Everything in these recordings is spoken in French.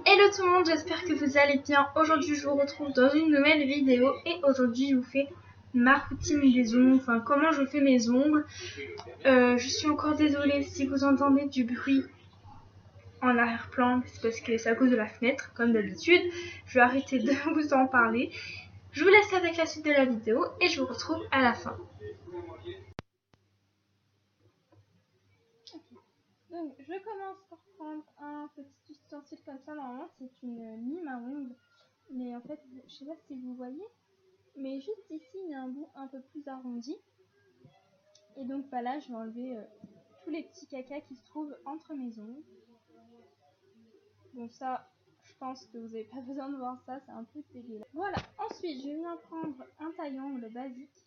Hello tout le monde, j'espère que vous allez bien. Aujourd'hui je vous retrouve dans une nouvelle vidéo et aujourd'hui je vous fais ma routine des ongles, enfin comment je fais mes ongles. Je suis encore désolée si vous entendez du bruit en arrière-plan, c'est parce que c'est à cause de la fenêtre comme d'habitude. Je vais arrêter de vous en parler. Je vous laisse avec la suite de la vidéo et je vous retrouve à la fin. Donc je commence par prendre un petit ustensile comme ça, normalement c'est une lime à ongles, mais en fait je sais pas si vous voyez, mais juste ici il y a un bout un peu plus arrondi, et donc bah là je vais enlever tous les petits cacas qui se trouvent entre mes ongles. Bon ça je pense que vous n'avez pas besoin de voir ça, c'est un peu dégueulasse. Voilà, ensuite je viens prendre un taille-ongle basique,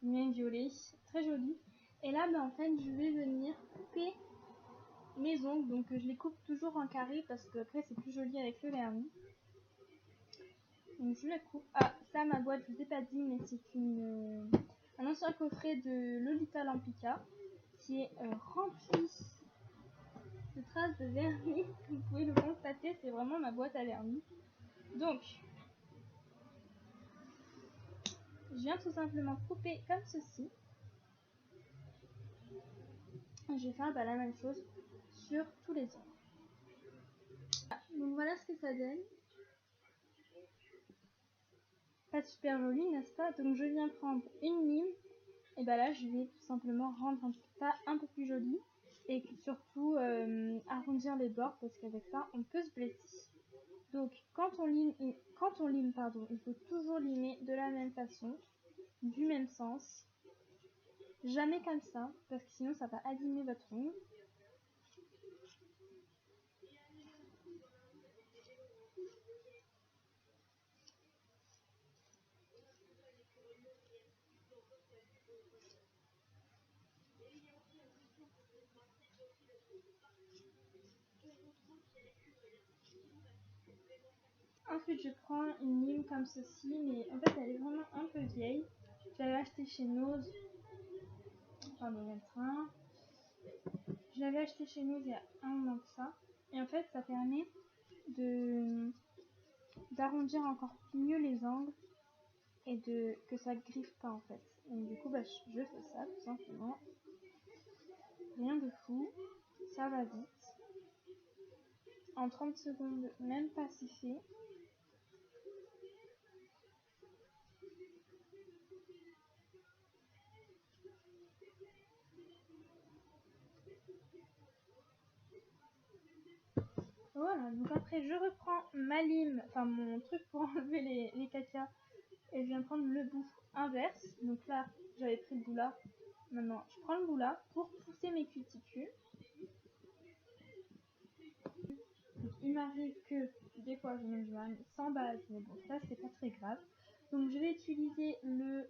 bien violet, très joli, et là bah, en fait je vais venir couper mes ongles, donc je les coupe toujours en carré parce que après c'est plus joli avec le vernis. Donc je la coupe. Ah ça, ma boîte, je vous ai pas dit, mais c'est un ancien coffret de Lolita Lampica qui est rempli de traces de vernis. Comme vous pouvez le constater, c'est vraiment ma boîte à vernis. Donc je viens tout simplement couper comme ceci. Je vais faire la même chose sur tous les ongles. Donc voilà ce que ça donne. Pas super joli, n'est-ce pas? Donc je viens prendre une lime, et bah là je vais tout simplement rendre ça un peu plus joli, et surtout arrondir les bords, parce qu'avec ça on peut se blesser. Donc quand on lime, il faut toujours limer de la même façon, du même sens, jamais comme ça, parce que sinon ça va abîmer votre ongle. Ensuite je prends une lime comme ceci, mais en fait elle est vraiment un peu vieille. Je l'avais acheté chez Nose, j'en ai mettre un. Je l'avais acheté chez nous il y a un moment de ça, et en fait ça permet d'arrondir encore mieux les angles et que ça griffe pas en fait. Donc du coup je fais ça tout simplement, rien de fou, ça va vite, en 30 secondes même pas si fait. Voilà, donc après je reprends ma lime, enfin mon truc pour enlever les cacas, et je viens prendre le bout inverse. Donc là j'avais pris le bout là, maintenant je prends le bout là pour pousser mes cuticules. Donc, il m'arrive que des fois je mets du vernis sans base, mais bon ça c'est pas très grave. Donc je vais utiliser le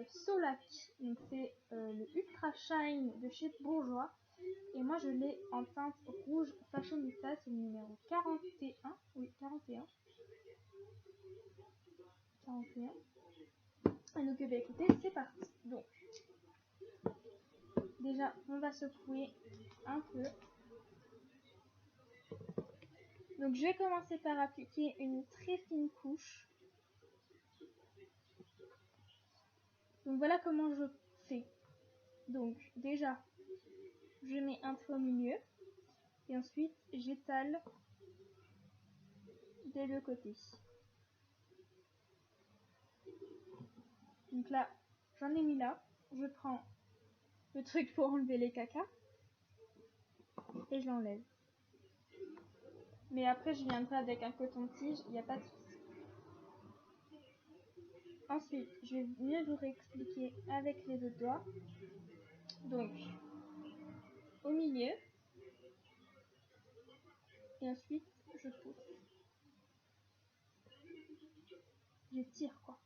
Solac, donc c'est le Ultra Shine de chez Bourjois, et moi je l'ai en teinte rouge Fashionista, c'est le numéro 41, oui 41. Et donc écoutez, c'est parti. Donc déjà on va secouer un peu. Donc je vais commencer par appliquer une très fine couche. Donc voilà comment je fais. Donc déjà je mets un trait au milieu, et ensuite j'étale des deux côtés. Donc là j'en ai mis là, je prends le truc pour enlever les cacas et je l'enlève. Mais après je viendrai avec un coton-tige, il n'y a pas de souci. Ensuite je vais mieux vous réexpliquer avec les autres doigts. Donc au milieu, et ensuite je pousse, j'étire quoi.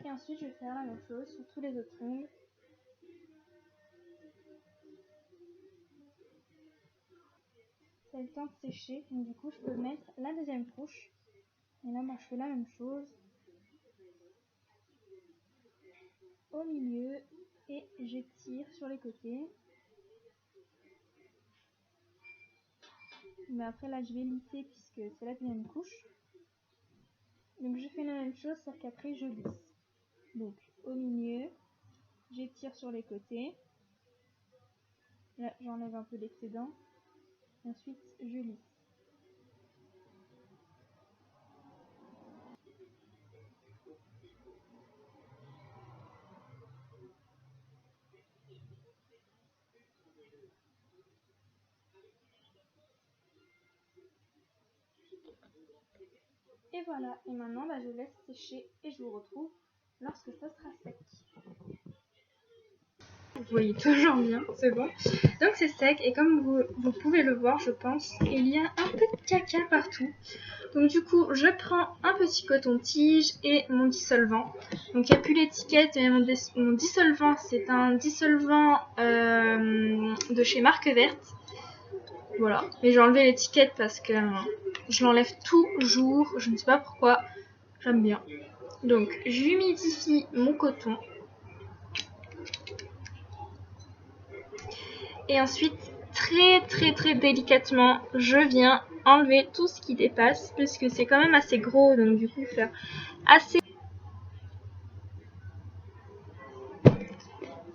Et ensuite je vais faire la même chose sur tous les autres ongles. Ça a le temps de sécher, donc du coup je peux mettre la deuxième couche. Et là moi je fais la même chose au milieu, et j'étire sur les côtés. Mais après là je vais lisser puisque c'est la deuxième couche. Donc je fais la même chose sauf qu'après je lisse. Donc au milieu, j'étire sur les côtés. Là j'enlève un peu l'excédent. Ensuite je lisse. Et voilà, et maintenant je laisse sécher et je vous retrouve lorsque ça sera sec. Vous voyez toujours bien, c'est bon. Donc c'est sec et comme vous pouvez le voir, je pense, il y a un peu de caca partout. Donc du coup, je prends un petit coton-tige et mon dissolvant. Donc il n'y a plus l'étiquette, mon dissolvant, c'est un dissolvant de chez Marque Verte. Voilà, mais j'ai enlevé l'étiquette parce que je l'enlève toujours, je ne sais pas pourquoi, j'aime bien. Donc j'humidifie mon coton. Et ensuite, très délicatement, je viens enlever tout ce qui dépasse, puisque c'est quand même assez gros, donc du coup faire assez...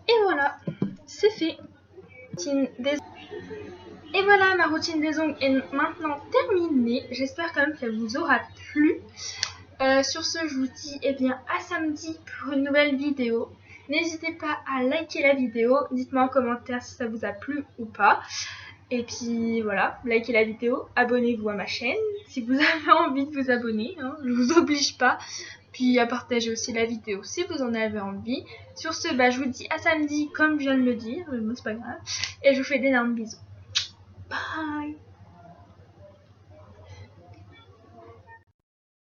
Et voilà, c'est fait. Et voilà, ma routine des ongles est maintenant terminée. J'espère quand même qu'elle vous aura plu. Sur ce, je vous dis à samedi pour une nouvelle vidéo. N'hésitez pas à liker la vidéo. Dites-moi en commentaire si ça vous a plu ou pas. Et puis voilà, likez la vidéo, abonnez-vous à ma chaîne si vous avez envie de vous abonner, hein, je vous oblige pas. Puis à partager aussi la vidéo si vous en avez envie. Sur ce, je vous dis à samedi comme je viens de le dire, c'est pas grave. Et je vous fais d'énormes bisous.